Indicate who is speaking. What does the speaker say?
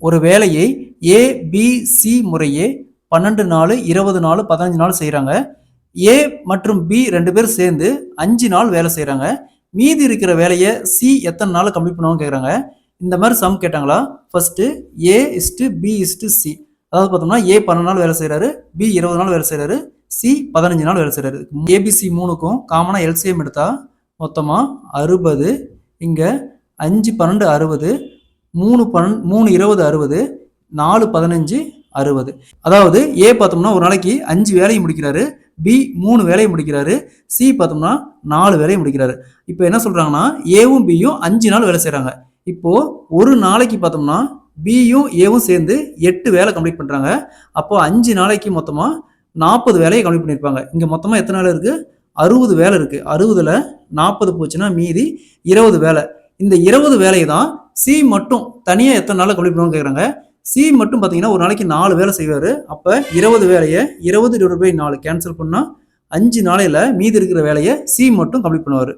Speaker 1: ஒரு வேலையை ஏ B C முறையே 12 நாள் 20 நாள் 15 நாள் செய்கிறாங்க. ஏ மற்றும் பி 2 பேரும் சேர்ந்து 5 நாள் வேலை செய்கிறாங்க. மீதி இருக்கிற வேலையை சி எத்தனை நாள் கம்ப்ளீட் பண்ணுவாங்கன்னு கேட்குறாங்க. இந்த மாதிரி சம் கேட்டாங்களா? First a is to b is to c, அதாவது பார்த்தோம்னா ஏ 12 நாள் வேலை செய்கிறாரு, பி 20 நாள் வேலை செய்கிறாரு, சி 15 நாள் வேலை செய்கிறாரு. ஏபிசி 3க்கும் காமனாக எல்சிஎம் எடுத்தா மொத்தமாக 60, இங்கே 5 12 60, 3 20 60, 4 15 60. அதாவது ஏ பார்த்தோம்னா ஒரு நாளைக்கு 5 வேலையை முடிக்கிறாரு, பி 3 வேலையை முடிக்கிறாரு, சி பார்த்தோம்னா 4 வேலையை முடிக்கிறாரு. இப்போ என்ன சொல்றாங்கன்னா ஏவும் பியும் 5 நாள் வேலை செய்கிறாங்க. இப்போ ஒரு நாளைக்கு பார்த்தோம்னா பியும் ஏவும் சேர்ந்து 8 வேலை கம்ப்ளீட் பண்ணுறாங்க. அப்போ 5 நாளைக்கு மொத்தமாக 40 வேலையை கம்ப்ளீட் பண்ணியிருப்பாங்க. இங்கே மொத்தமாக எத்தனை வேலை இருக்குது? 60 வேலை இருக்குது. 60ல் 40 போச்சுன்னா மீதி 20 வேலை. இந்த 20 வேலையை தான் சி மட்டும் தனியாக எத்தனை நாளில் கம்ப்ளீட் பண்ணுவான்னு கேட்குறாங்க. சி மட்டும் பார்த்தீங்கன்னா ஒரு நாளைக்கு 4 வேலை செய்வார். அப்போ 20 வேலையை 20 / 4 கேன்சல் பண்ணால் 5 நாளையில் மீதி இருக்கிற வேலையை சி மட்டும் கம்ப்ளீட் பண்ணுவார்.